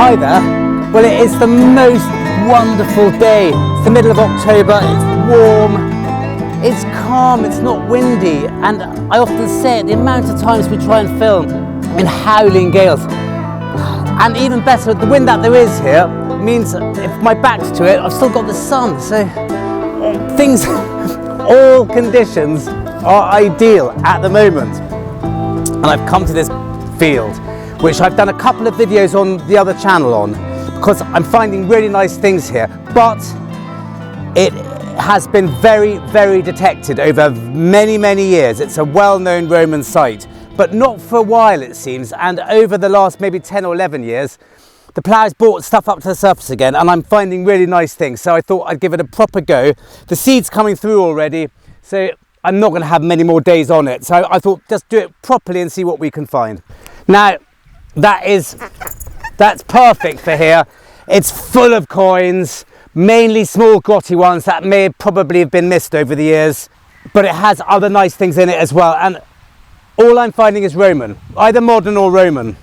Hi there. Well, it is the most wonderful day. It's the middle of October, it's warm, it's calm, it's not windy, and I often say it, the amount of times we try and film in howling gales, and even better, the wind that there is here means if my back's to it, I've still got the sun, so things, all conditions are ideal at the moment. And I've come to this field, which I've done a couple of videos on the other channel on, because I'm finding really nice things here, but it has been very, very detected over many, many years. It's a well-known Roman site, but not for a while it seems, and over the last maybe 10 or 11 years, the plough's brought stuff up to the surface again, and I'm finding really nice things, so I thought I'd give it a proper go. The seed's coming through already, so I'm not going to have many more days on it, so I thought just do it properly and see what we can find. Now, that's perfect for here. It's full of coins, mainly small grotty ones that may probably have been missed over the years, but it has other nice things in it as well, and all I'm finding is Roman, either modern or Roman.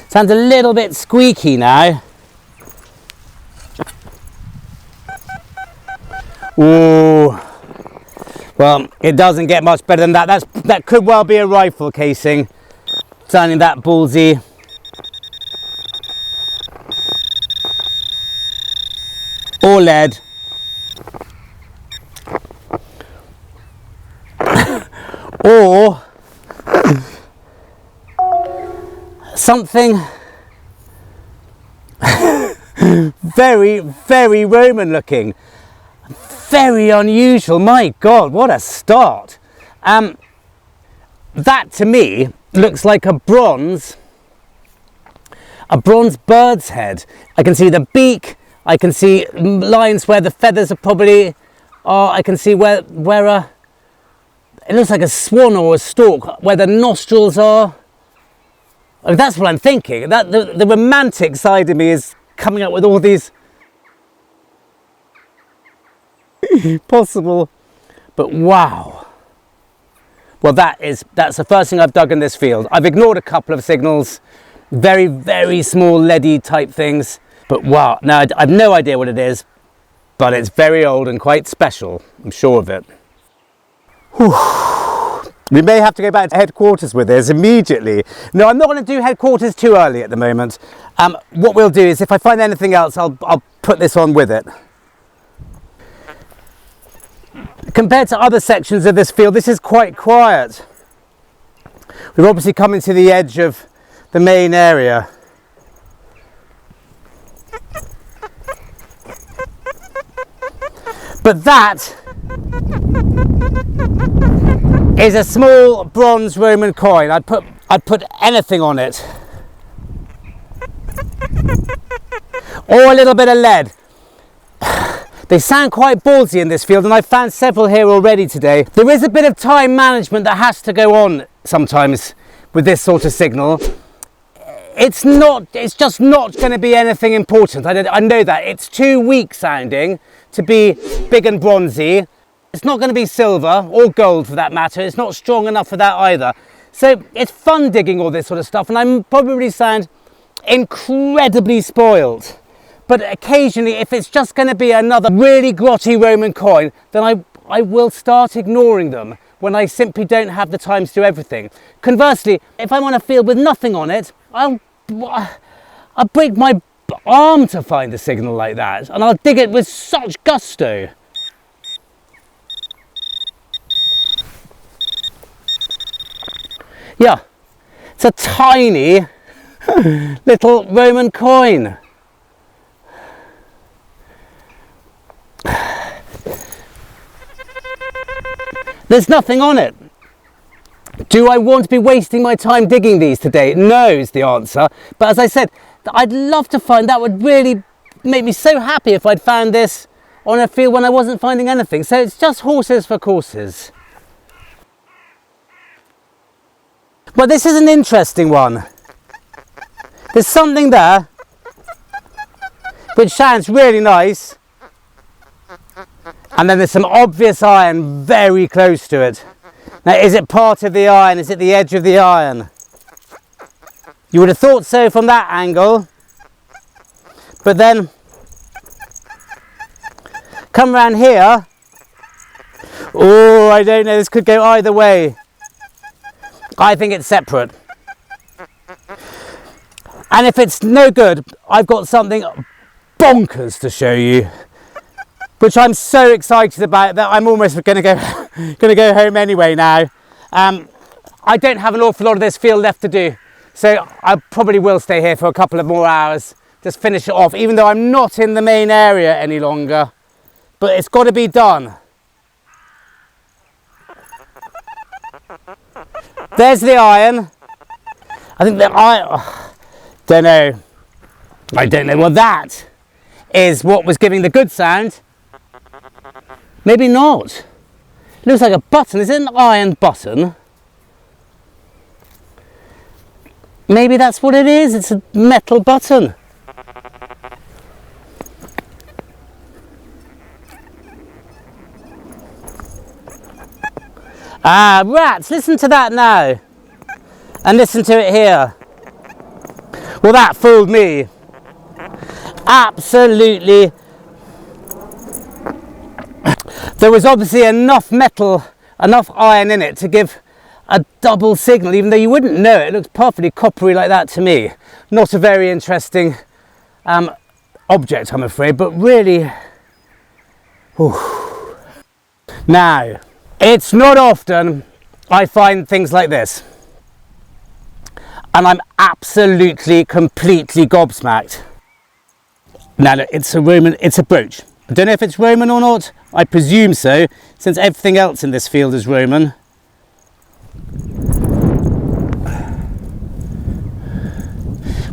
Sounds a little bit squeaky now. Ooh. Well, it doesn't get much better than that. That could well be a rifle casing. Sounding that ballsy. Or lead. Or something very, very Roman looking. Very unusual. My God, what a start. That to me looks like a bronze bird's head. I can see the beak, I can see lines where the feathers are probably are, I can see where it looks like a swan or a stork, where the nostrils are. I mean, that's what I'm thinking. That the romantic side of me is coming up with all these possible, but wow. Well, that's the first thing I've dug in this field. I've ignored a couple of signals, very, very small leady type things, but wow. Now I've no idea what it is, but it's very old and quite special. I'm sure of it. Whew. We may have to go back to headquarters with this immediately. No, I'm not going to do headquarters too early at the moment. What we'll do is if I find anything else, I'll put this on with it. Compared to other sections of this field, this is quite quiet. We've obviously come into the edge of the main area. But that is a small bronze Roman coin. I'd put anything on it. Or a little bit of lead. They sound quite ballsy in this field, and I've found several here already today. There is a bit of time management that has to go on sometimes with this sort of signal. It's just not going to be anything important. I know that. It's too weak sounding to be big and bronzy. It's not going to be silver or gold for that matter. It's not strong enough for that either. So it's fun digging all this sort of stuff, and I probably sound incredibly spoiled. But occasionally, if it's just going to be another really grotty Roman coin, then I will start ignoring them when I simply don't have the time to do everything. Conversely, if I'm on a field with nothing on it, I'll break my arm to find a signal like that, and I'll dig it with such gusto. Yeah, it's a tiny little Roman coin. There's nothing on it. Do I want to be wasting my time digging these today? No is the answer. But as I said, I'd love to find, that would really make me so happy if I'd found this on a field when I wasn't finding anything. So it's just horses for courses. Well, this is an interesting one. There's something there which sounds really nice. And then there's some obvious iron very close to it. Now, is it part of the iron? Is it the edge of the iron? You would have thought so from that angle. But then, come around here. Oh, I don't know, this could go either way. I think it's separate. And if it's no good, I've got something bonkers to show you, which I'm so excited about that I'm almost going to go home anyway now. I don't have an awful lot of this field left to do, so I probably will stay here for a couple of more hours, just finish it off, even though I'm not in the main area any longer. But it's got to be done. There's the iron. I think that I don't know. I don't know. Well, that is what was giving the good sound. Maybe not. It looks like a button. Is it an iron button? Maybe that's what it is. It's a metal button. Ah, rats, listen to that now. And listen to it here. Well, that fooled me. Absolutely. There was obviously enough metal, enough iron in it to give a double signal, even though you wouldn't know it. It looks perfectly coppery like that to me. Not a very interesting object, I'm afraid, but really. Whew. Now, it's not often I find things like this, and I'm absolutely, completely gobsmacked. Now, look, it's a brooch. I don't know if it's Roman or not. I presume so, since everything else in this field is Roman.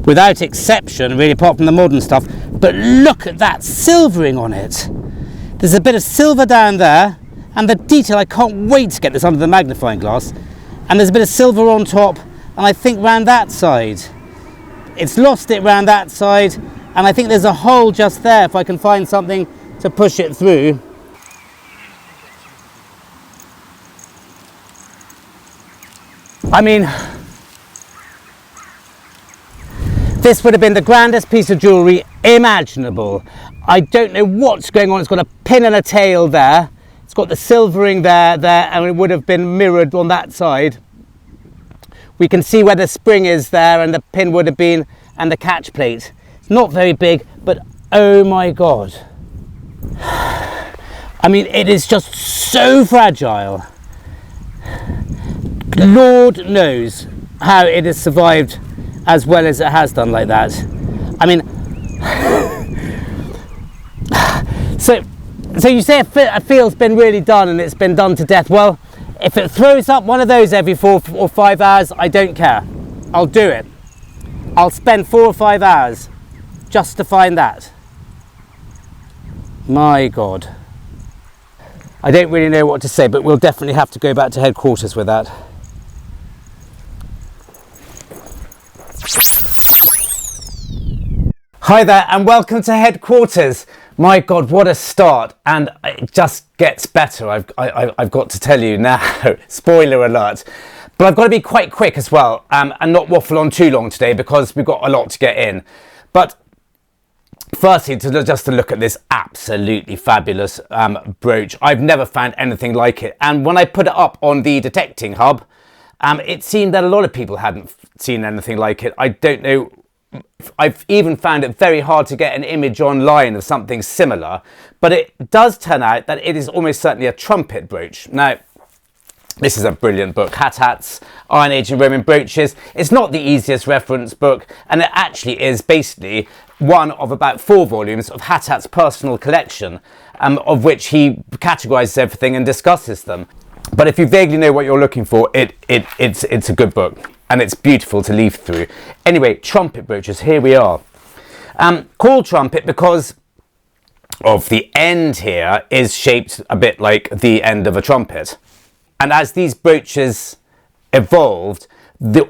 Without exception, really, apart from the modern stuff. But look at that silvering on it. There's a bit of silver down there. And the detail, I can't wait to get this under the magnifying glass. And there's a bit of silver on top, and I think round that side. It's lost it round that side, and I think there's a hole just there if I can find something to push it through. I mean, this would have been the grandest piece of jewellery imaginable. I don't know what's going on. It's got a pin and a tail there. It's got the silvering there, and it would have been mirrored on that side. We can see where the spring is there, and the pin would have been, and the catch plate. It's not very big, but oh my God. I mean, it is just so fragile. Lord knows how it has survived as well as it has done like that. I mean, so you say a field's been really done and it's been done to death. Well, if it throws up one of those every 4 or 5 hours, I don't care. I'll do it. I'll spend 4 or 5 hours just to find that. My God. I don't really know what to say, but we'll definitely have to go back to headquarters with that. Hi there and welcome to headquarters. My God, what a start, and it just gets better. I've got to tell you now, spoiler alert. But I've got to be quite quick as well, and not waffle on too long today because we've got a lot to get in. But firstly, just to look at this absolutely fabulous brooch. I've never found anything like it. And when I put it up on the detecting hub, it seemed that a lot of people hadn't seen anything like it. I don't know. I've even found it very hard to get an image online of something similar, but it does turn out that it is almost certainly a trumpet brooch. Now, this is a brilliant book, Hats, Iron Age and Roman Brooches. It's not the easiest reference book, and it actually is basically one of about 4 volumes of Hat's personal collection, of which he categorises everything and discusses them. But if you vaguely know what you're looking for, it's a good book. And it's beautiful to leaf through. Anyway, trumpet brooches, here we are. Called trumpet because of the end here is shaped a bit like the end of a trumpet. And as these brooches evolved,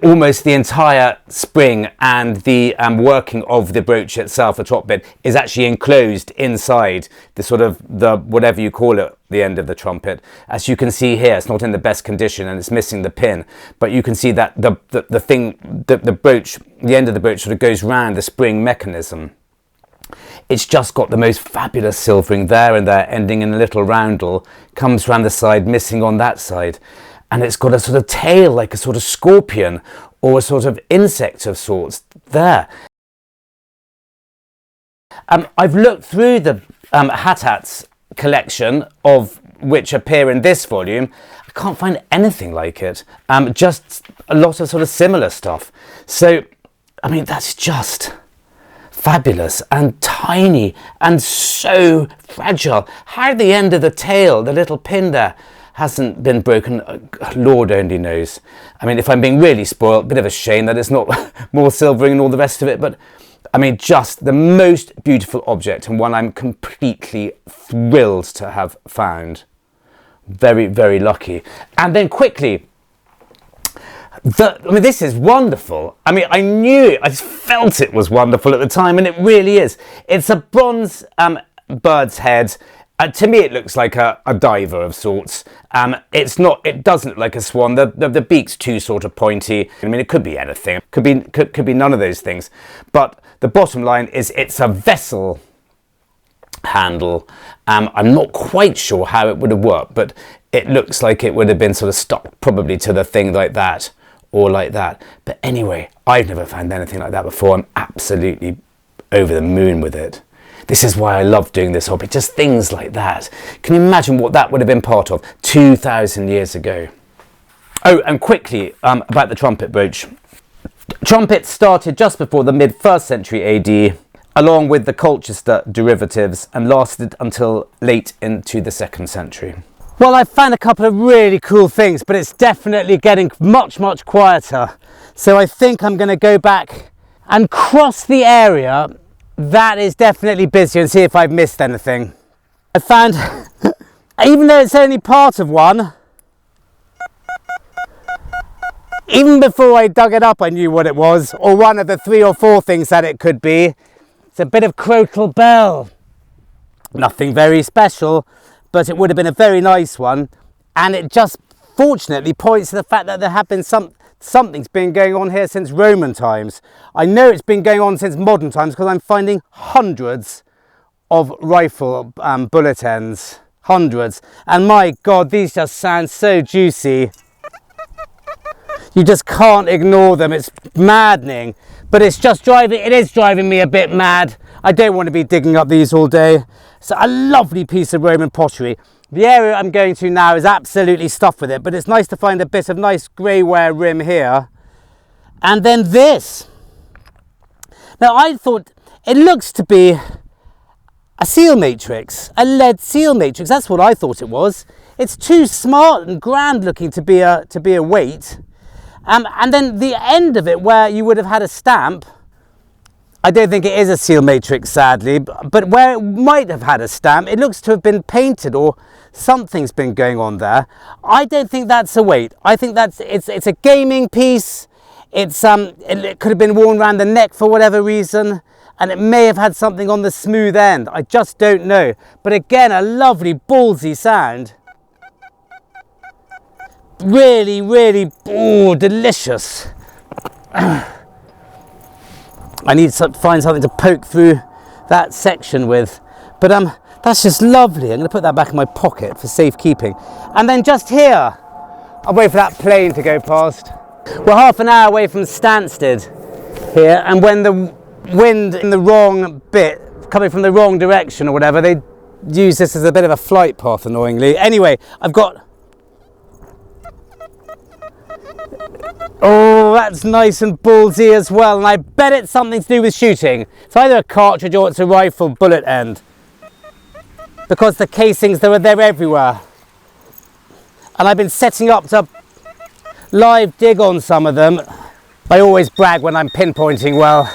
almost the entire spring and the working of the brooch itself, the top bit, is actually enclosed inside the sort of the whatever you call it, the end of the trumpet. As you can see here, it's not in the best condition and it's missing the pin, but you can see that the brooch, the end of the brooch sort of goes round the spring mechanism. It's just got the most fabulous silvering there and there, ending in a little roundel, comes round the side, missing on that side. And it's got a sort of tail like a sort of scorpion or a sort of insect of sorts there. I've looked through the hat-hats collection of which appear in this volume. I can't find anything like it. Just a lot of sort of similar stuff. So, I mean, that's just fabulous and tiny and so fragile. How the end of the tail, the little pin there, hasn't been broken, Lord only knows. I mean, if I'm being really spoiled, bit of a shame that it's not more silvering and all the rest of it, but I mean, just the most beautiful object and one I'm completely thrilled to have found. Very, very lucky. And then quickly, I mean, this is wonderful. I mean, I knew it, I just felt it was wonderful at the time, and it really is. It's a bronze bird's head. To me, it looks like a diver of sorts. It's not. It doesn't look like a swan. The beak's too sort of pointy. I mean, it could be anything. Could be none of those things. But the bottom line is, it's a vessel handle. I'm not quite sure how it would have worked, but it looks like it would have been sort of stuck probably to the thing like that or like that. But anyway, I've never found anything like that before. I'm absolutely over the moon with it. This is why I love doing this hobby, just things like that. Can you imagine what that would have been part of 2,000 years ago? Oh, and quickly about the trumpet brooch. Trumpets started just before the mid-1st century AD, along with the Colchester derivatives, and lasted until late into the 2nd century. Well, I've found a couple of really cool things, but it's definitely getting much, much quieter. So I think I'm going to go back and cross the area that is definitely busy and see if I've missed anything. I found, even though it's only part of one, even before I dug it up I knew what it was, or one of the 3 or 4 things that it could be. It's a bit of crotal bell. Nothing very special, but it would have been a very nice one, and it just fortunately points to the fact that there have been something's been going on here since Roman times. I know it's been going on since modern times because I'm finding hundreds of rifle bullet ends. Hundreds. And my God, these just sound so juicy. You just can't ignore them. It's maddening. But it is driving me a bit mad. I don't want to be digging up these all day. So a lovely piece of Roman pottery. The area I'm going to now is absolutely stuffed with it, but it's nice to find a bit of nice greyware rim here. And then this. Now I thought it looks to be a seal matrix, a lead seal matrix. That's what I thought it was. It's too smart and grand looking to be a weight. And then the end of it where you would have had a stamp, I don't think it is a seal matrix, sadly, but where it might have had a stamp, it looks to have been painted or something's been going on there. I don't think that's a weight. I think it's a gaming piece. It could have been worn around the neck for whatever reason, and it may have had something on the smooth end. I just don't know. But again, a lovely ballsy sound. Really, really, delicious. I need to find something to poke through that section with, but that's just lovely. I'm going to put that back in my pocket for safekeeping. And then just here, I'll wait for that plane to go past. We're half an hour away from Stansted here, and when the wind in the wrong bit, coming from the wrong direction or whatever, they use this as a bit of a flight path, annoyingly. Anyway, I've got... Oh, that's nice and ballsy as well, and I bet it's something to do with shooting. It's either a cartridge or it's a rifle bullet end, because the casings, they're everywhere. And I've been setting up to live dig on some of them. I always brag when I'm pinpointing well,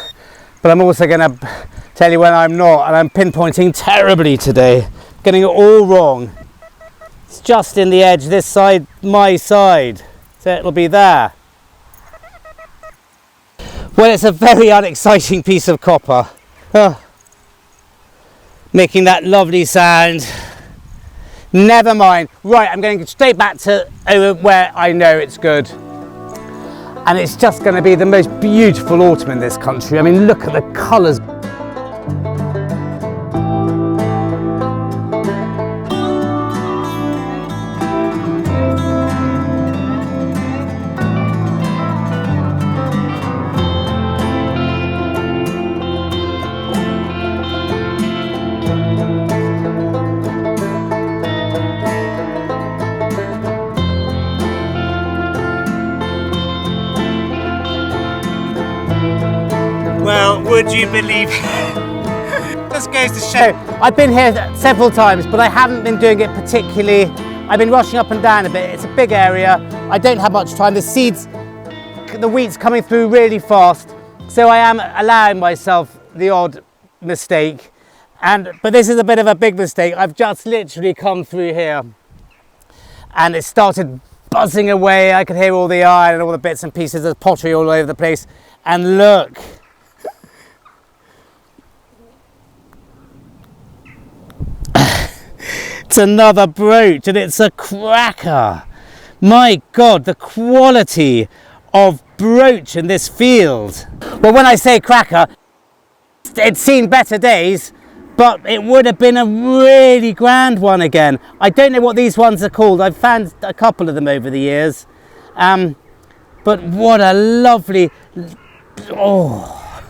but I'm also going to tell you when I'm not, and I'm pinpointing terribly today, getting it all wrong. It's just in the edge, this side, my side, so it'll be there. Well, it's a very unexciting piece of copper. Oh, making that lovely sound. Never mind. Right, I'm going straight back to where I know it's good. And it's just going to be the most beautiful autumn in this country. I mean, look at the colours. Well, would you believe this goes to show. I've been here several times, but I haven't been doing it particularly. I've been rushing up and down a bit. It's a big area. I don't have much time. The wheat's coming through really fast, so I am allowing myself the odd mistake. But this is a bit of a big mistake. I've just literally come through here and it started buzzing away. I could hear all the iron and all the bits and pieces of pottery all over the place. And look. It's another brooch and it's a cracker. My God, the quality of brooch in this field. Well, when I say cracker, it's seen better days, but it would have been a really grand one again. I don't know what these ones are called. I've found a couple of them over the years. But what a lovely, oh,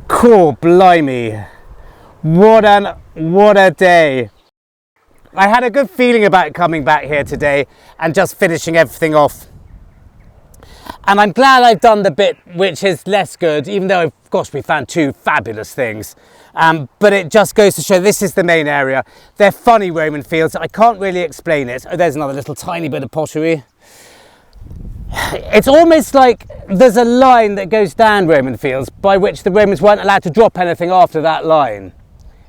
cool, blimey. What a day. I had a good feeling about coming back here today and just finishing everything off. And I'm glad I've done the bit which is less good, even though, gosh, we found two fabulous things. But it just goes to show this is the main area. They're funny Roman fields. I can't really explain it. Oh, there's another little tiny bit of pottery. It's almost like there's a line that goes down Roman fields by which the Romans weren't allowed to drop anything after that line.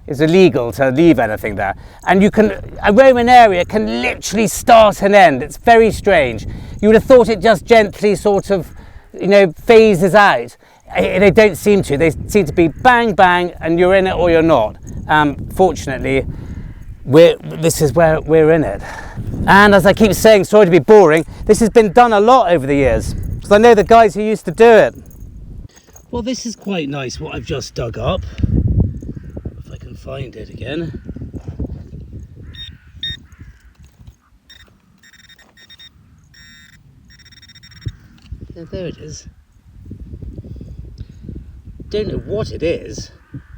It's illegal to leave anything there. And a Roman area can literally start and end. It's very strange. You would have thought it just gently sort of, phases out. They don't seem to. They seem to be bang, bang, and you're in it or you're not. Fortunately, this is where we're in it. And as I keep saying, sorry to be boring, this has been done a lot over the years. Because I know the guys who used to do it. Well, this is quite nice what I've just dug up. If I can find it again. Yeah, there it is. Don't know what it is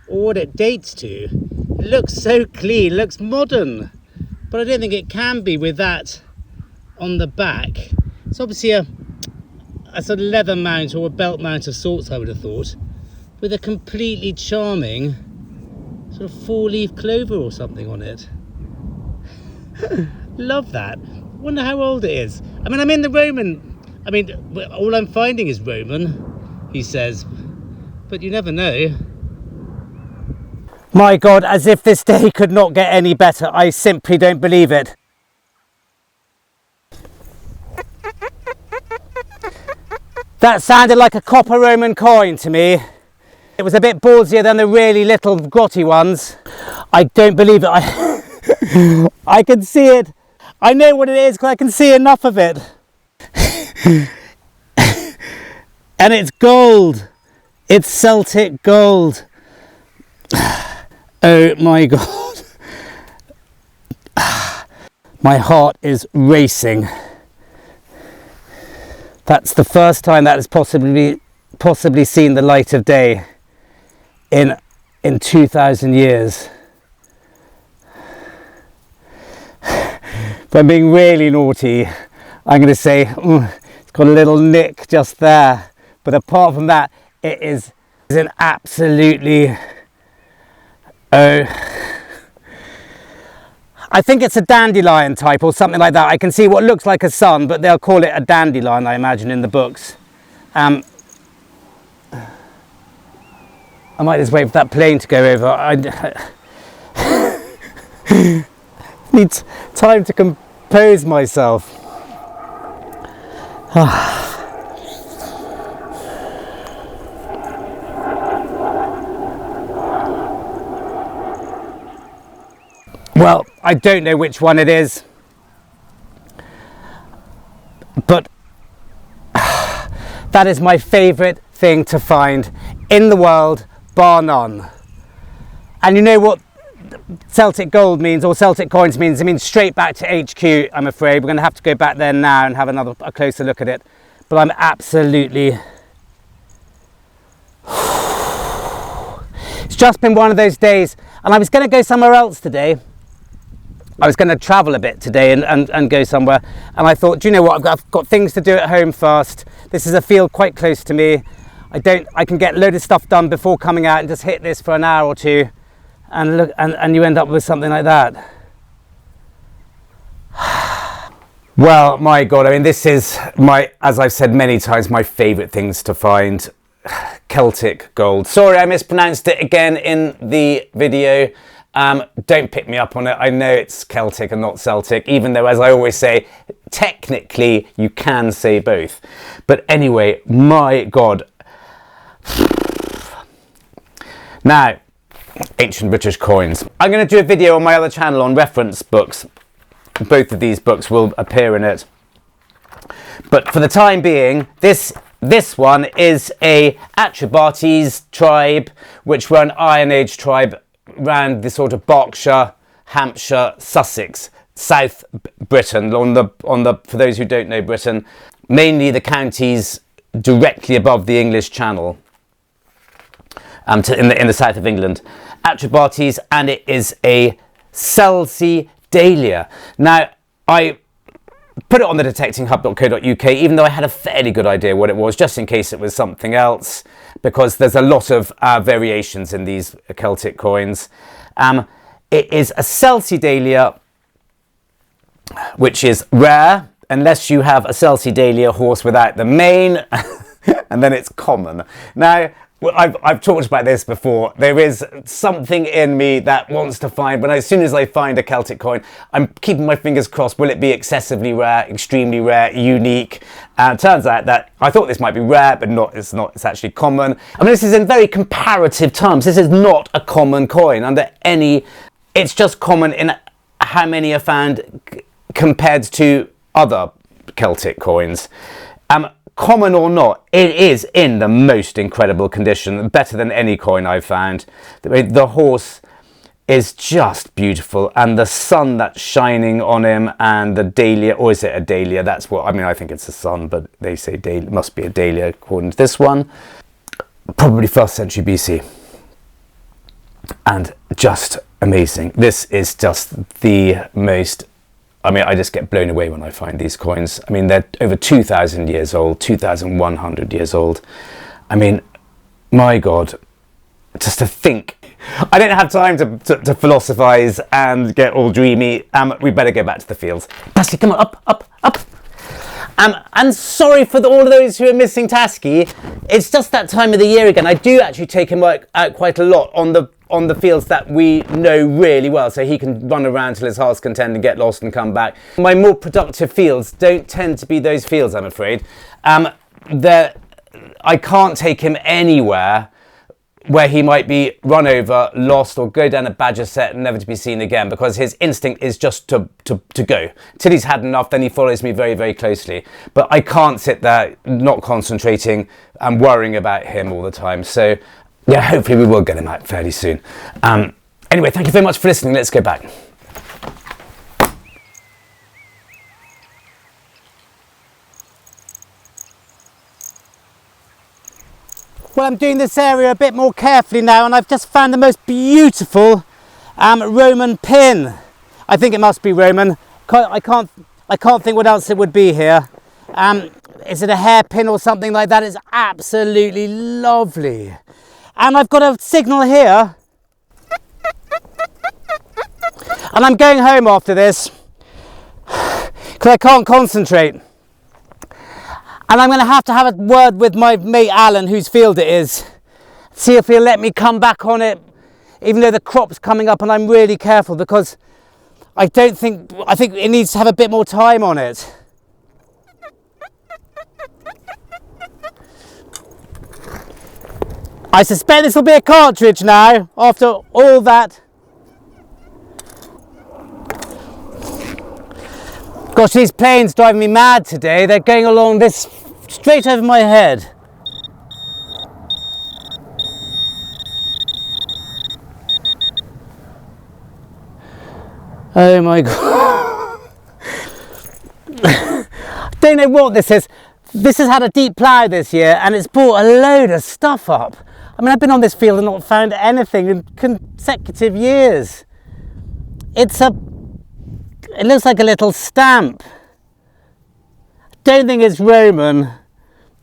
or what it dates to. It looks so clean, looks modern, but I don't think it can be with that on the back. It's obviously a sort of leather mount or a belt mount of sorts, I would have thought, with a completely charming sort of 4-leaf clover or something on it. Love that. Wonder how old it is. I mean, I'm in the Roman. I mean, all I'm finding is Roman, he says, but you never know. My God, as if this day could not get any better. I simply don't believe it. That sounded like a copper Roman coin to me. It was a bit ballsier than the really little grotty ones. I don't believe it. I can see it. I know what it is because I can see enough of it. And it's gold. It's Celtic gold. Oh my God. My heart is racing. That's the first time that has possibly seen the light of day in 2,000 years. If I'm being really naughty, I'm going to say it's got a little nick just there. But apart from that, it is an absolutely... I think it's a dandelion type or something like that. I can see what looks like a sun, but they'll call it a dandelion, I imagine, in the books. I might just wait for that plane to go over. I need time to compose myself. Well, I don't know which one it is, but that is my favourite thing to find in the world, bar none. And you know what Celtic gold means, or Celtic coins means? It means straight back to HQ, I'm afraid. We're going to have to go back there now and have a closer look at it. But I'm absolutely... It's just been one of those days, and I was going to go somewhere else today. I was going to travel a bit today and go somewhere, and I thought, do you know what, I've got things to do at home first. This is a field quite close to me. I can get a load of stuff done before coming out and just hit this for an hour or two, and look, and you end up with something like that. Well, my God, I mean, this is as I've said many times, my favourite things to find. Celtic gold. Sorry, I mispronounced it again in the video. Don't pick me up on it. I know it's Celtic and not Celtic, even though, as I always say, technically you can say both. But anyway, my God. Now, ancient British coins. I'm going to do a video on my other channel on reference books. Both of these books will appear in it. But for the time being, this one is a Atrebates tribe, which were an Iron Age tribe around the sort of Berkshire, Hampshire, Sussex, South Britain. For those who don't know Britain, mainly the counties directly above the English Channel, in the south of England. Atrebates, and it is a Celsidalia. Now, I put it on the detectinghub.co.uk, even though I had a fairly good idea what it was, just in case it was something else, because there's a lot of variations in these Celtic coins. It is a Celsidalia, which is rare, unless you have a Celsidalia horse without the mane, and then it's common. Now, I've talked about this before. There is something in me that wants to find, but as soon as I find a Celtic coin, I'm keeping my fingers crossed. Will it be excessively rare, extremely rare, unique? And it turns out that I thought this might be rare, but it's not. It's actually common. I mean, this is in very comparative terms. This is not a common coin under any... It's just common in how many are found compared to other Celtic coins. Common or not, it is in the most incredible condition, better than any coin I've found. The horse is just beautiful, and the sun that's shining on him, and the dahlia, or is it a dahlia? That's what, I mean, I think it's a sun, but they say dahlia, must be a dahlia according to this one. Probably 1st century BC. And just amazing. This is just the most... I mean, I just get blown away when I find these coins. I mean, they're over 2,000 years old, 2,100 years old. I mean, my God, just to think. I don't have time to philosophize and get all dreamy. We better go back to the fields. Tasky, come on, up. And sorry for all of those who are missing Tasky. It's just that time of the year again. I do actually take him out quite a lot on the fields that we know really well, so he can run around till his heart's content and get lost and come back. My more productive fields don't tend to be those fields, I'm afraid. I can't take him anywhere where he might be run over, lost, or go down a badger set and never to be seen again, because his instinct is just to go. Till he's had enough, then he follows me very, very closely. But I can't sit there not concentrating and worrying about him all the time. So yeah, hopefully we will get him out fairly soon. Anyway, thank you very much for listening. Let's go back. Well, I'm doing this area a bit more carefully now, and I've just found the most beautiful Roman pin. I think it must be Roman. I can't think what else it would be here. Is it a hairpin or something like that? It's absolutely lovely. And I've got a signal here. And I'm going home after this because I can't concentrate. And I'm going to have a word with my mate Alan, whose field it is. See if he'll let me come back on it, even though the crop's coming up, and I'm really careful because I think it needs to have a bit more time on it. I suspect this will be a cartridge now, after all that. Gosh, these planes driving me mad today. They're going along this straight over my head. Oh my God. Don't know what this is. This has had a deep plough this year and it's brought a load of stuff up. I mean, I've been on this field and not found anything in consecutive years. It looks like a little stamp. Don't think it's Roman.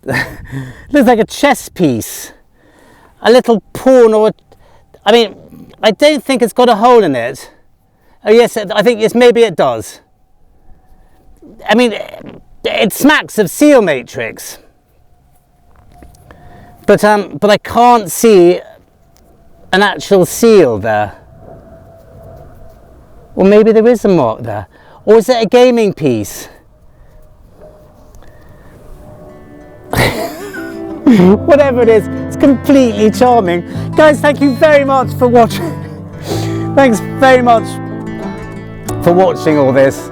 Looks like a chess piece. A little pawn or I mean, I don't think it's got a hole in it. Oh yes, I think yes, maybe it does. I mean, it smacks of seal matrix. But I can't see an actual seal there. Or maybe there is a mark there. Or is it a gaming piece? Whatever it is, it's completely charming. Guys, thank you very much for watching. Thanks very much for watching all this.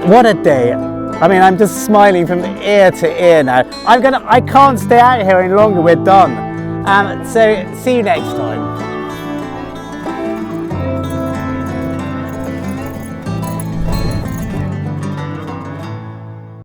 What a day. I mean, I'm just smiling from ear to ear now. I can't stay out here any longer, we're done. So see you next time.